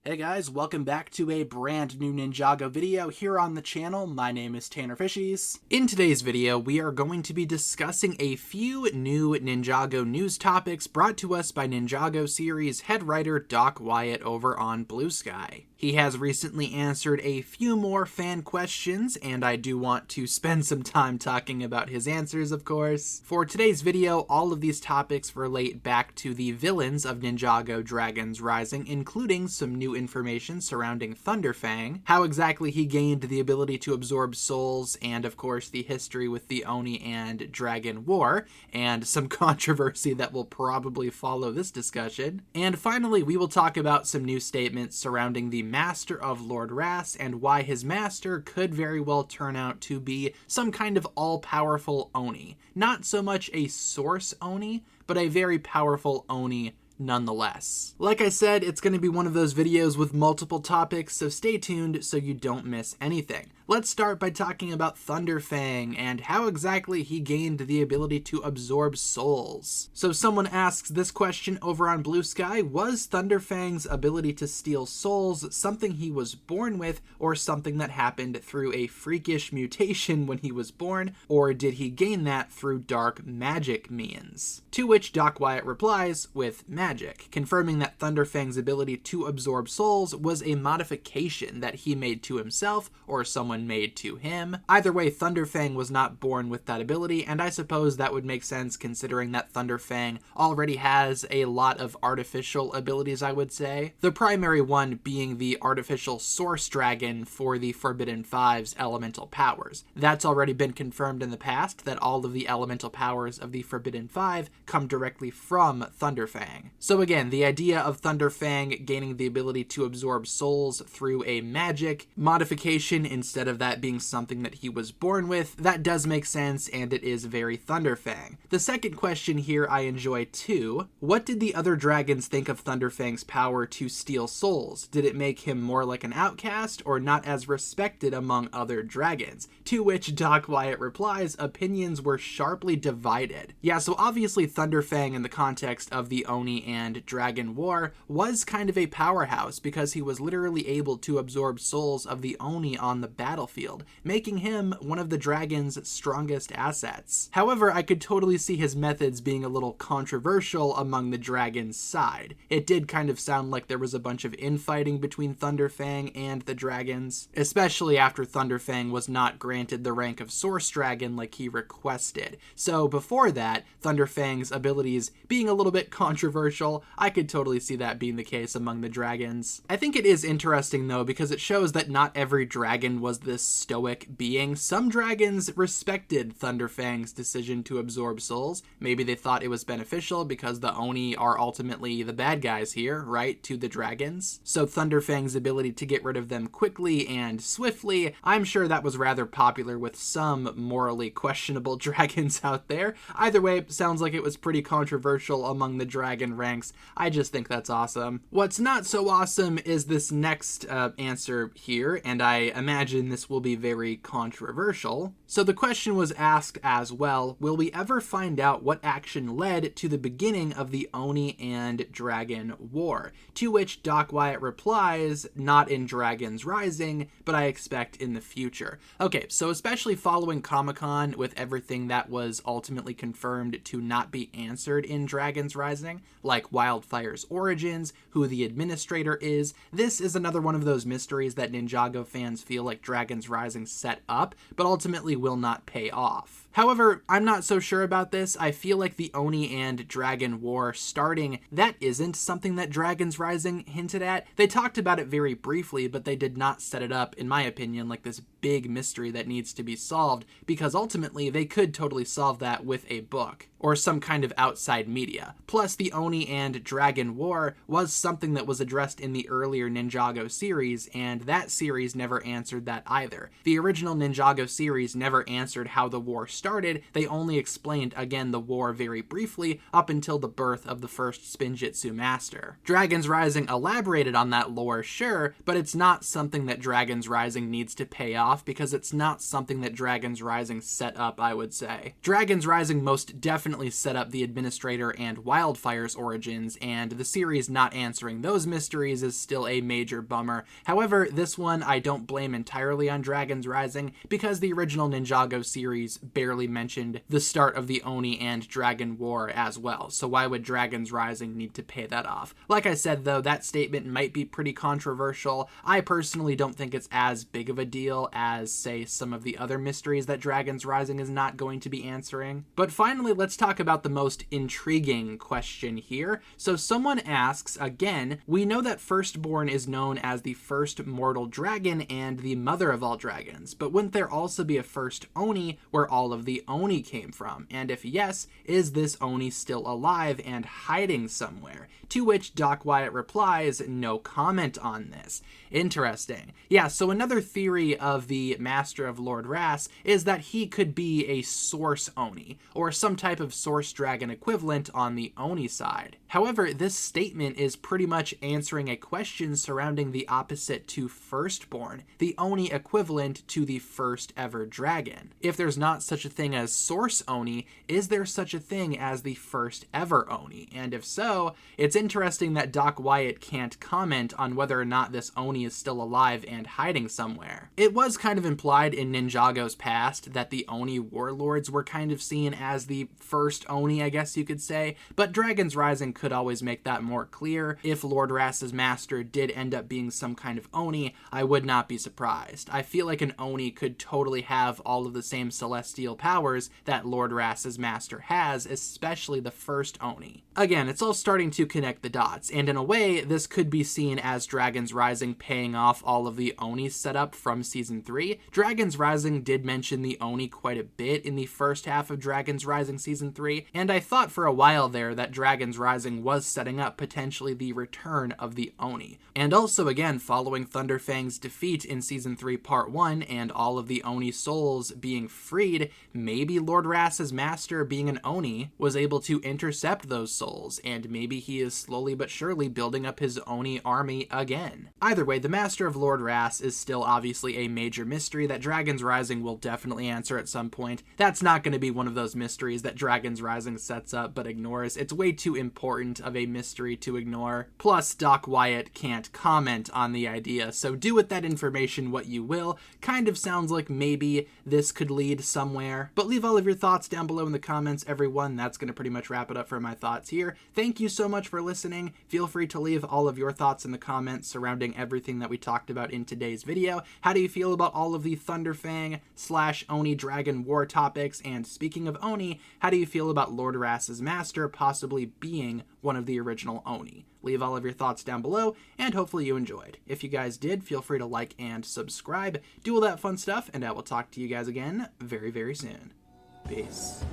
Hey guys, welcome back to a brand new Ninjago video here on the channel. My name is TannerFishies. In today's video, we are going to be discussing a few new Ninjago news topics brought to us by Ninjago series head writer Doc Wyatt over on Blue Sky. He has recently answered a few more fan questions, and I do want to spend some time talking about his answers, of course. For today's video, all of these topics relate back to the villains of Ninjago Dragons Rising, including some new information surrounding Fang, how exactly he gained the ability to absorb souls, and of course the history with the Oni and Dragon War, and some controversy that will probably follow this discussion. And finally, we will talk about some new statements surrounding the Master of Lord Ras and why his master could very well turn out to be some kind of all-powerful Oni. Not so much a source Oni, but a very powerful Oni nonetheless. Like I said, it's going to be one of those videos with multiple topics, so stay tuned so you don't miss anything. Let's start by talking about Fang and how exactly he gained the ability to absorb souls. So someone asks this question over on Blue Sky: was Fang's ability to steal souls something he was born with, or something that happened through a freakish mutation when he was born, or did he gain that through dark magic means? To which Doc Wyatt replies with magic, confirming that Fang's ability to absorb souls was a modification that he made to himself or someone made to him. Either way, Fang was not born with that ability, and I suppose that would make sense considering that Fang already has a lot of artificial abilities, I would say. The primary one being the artificial source dragon for the Forbidden Five's elemental powers. That's already been confirmed in the past that all of the elemental powers of the Forbidden Five come directly from Fang. So again, the idea of Fang gaining the ability to absorb souls through a magic modification instead of that being something that he was born with, that does make sense, and it is very Fang. The second question here I enjoy too. What did the other dragons think of Fang's power to steal souls? Did it make him more like an outcast or not as respected among other dragons? To which Doc Wyatt replies, opinions were sharply divided. Yeah, so obviously Fang in the context of the Oni and Dragon War was kind of a powerhouse because he was literally able to absorb souls of the Oni on the battlefield, making him one of the dragon's strongest assets. However, I could totally see his methods being a little controversial among the dragon's side. It did kind of sound like there was a bunch of infighting between Fang and the dragons, especially after Fang was not granted the rank of Source Dragon like he requested. So before that, Fang's abilities being a little bit controversial, I could totally see that being the case among the dragons. I think it is interesting though, because it shows that not every dragon was this stoic being. Some dragons respected Fang's decision to absorb souls. Maybe they thought it was beneficial because the Oni are ultimately the bad guys here, right, to the dragons. So Fang's ability to get rid of them quickly and swiftly, I'm sure that was rather popular with some morally questionable dragons out there. Either way, sounds like it was pretty controversial among the dragon ranks. I just think that's awesome. What's not so awesome is this next answer here, and I imagine this will be very controversial. So the question was asked as well, will we ever find out what action led to the beginning of the Oni and Dragon War? To which Doc Wyatt replies, not in Dragons Rising, but I expect in the future. Okay, so especially following Comic-Con with everything that was ultimately confirmed to not be answered in Dragons Rising, like Wildfire's origins, who the administrator is, this is another one of those mysteries that Ninjago fans feel like Dragons Rising set up, but ultimately will not pay off. However, I'm not so sure about this. I feel like the Oni and Dragon War starting, that isn't something that Dragons Rising hinted at. They talked about it very briefly, but they did not set it up, in my opinion, like this big mystery that needs to be solved, because ultimately they could totally solve that with a book or some kind of outside media. Plus, the Oni and Dragon War was something that was addressed in the earlier Ninjago series, and that series never answered that either. The original Ninjago series never answered how the war started, started, they only explained, again, the war very briefly up until the birth of the first Spinjitzu master. Dragon's Rising elaborated on that lore, sure, but it's not something that Dragon's Rising needs to pay off because it's not something that Dragon's Rising set up, I would say. Dragon's Rising most definitely set up the Administrator and Wildfire's origins, and the series not answering those mysteries is still a major bummer. However, this one I don't blame entirely on Dragon's Rising because the original Ninjago series barely mentioned the start of the Oni and Dragon War as well, so why would Dragon's Rising need to pay that off? Like I said though, that statement might be pretty controversial. I personally don't think it's as big of a deal as, say, some of the other mysteries that Dragon's Rising is not going to be answering. But finally, let's talk about the most intriguing question here. So someone asks, again, we know that Firstborn is known as the first mortal dragon and the mother of all dragons, but wouldn't there also be a first Oni where all of the Oni came from? And if yes, is this Oni still alive and hiding somewhere? To which Doc Wyatt replies, no comment on this. Interesting. Yeah, so another theory of the Master of Lord Ras is that he could be a Source Oni, or some type of Source Dragon equivalent on the Oni side. However, this statement is pretty much answering a question surrounding the opposite to Firstborn, the Oni equivalent to the first ever dragon. If there's not such a thing as Source Oni, is there such a thing as the first ever Oni? And if so, it's interesting that Doc Wyatt can't comment on whether or not this Oni is still alive and hiding somewhere. It was kind of implied in Ninjago's past that the Oni warlords were kind of seen as the first Oni, I guess you could say, but Dragon's Rising could always make that more clear. If Lord Ras's master did end up being some kind of Oni, I would not be surprised. I feel like an Oni could totally have all of the same celestial powers that Lord Ras's master has, especially the first Oni. Again, it's all starting to connect the dots, and in a way, this could be seen as Dragon's Rising paying off all of the Oni setup from Season 3. Dragon's Rising did mention the Oni quite a bit in the first half of Dragon's Rising Season 3, and I thought for a while there that Dragon's Rising was setting up potentially the return of the Oni. And also, again, following Thunderfang's defeat in Season 3 Part 1 and all of the Oni souls being freed, maybe Lord Ras's master, being an Oni, was able to intercept those souls, and maybe he is slowly but surely building up his Oni army again. Either way, the Master of Lord Ras is still obviously a major mystery that Dragon's Rising will definitely answer at some point. That's not going to be one of those mysteries that Dragon's Rising sets up but ignores. It's way too important of a mystery to ignore. Plus, Doc Wyatt can't comment on the idea, so do with that information what you will. Kind of sounds like maybe this could lead somewhere. But leave all of your thoughts down below in the comments, everyone. That's going to pretty much wrap it up for my thoughts here. Thank you so much for listening. Feel free to leave all of your thoughts in the comments surrounding everything that we talked about in today's video. How do you feel about all of the Thunderfang / Oni Dragon War topics? And speaking of Oni, how do you feel about Lord Ras's master possibly being one of the original Oni? Leave all of your thoughts down below, and hopefully you enjoyed. If you guys did, feel free to like and subscribe. Do all that fun stuff, and I will talk to you guys again very, very soon. Peace.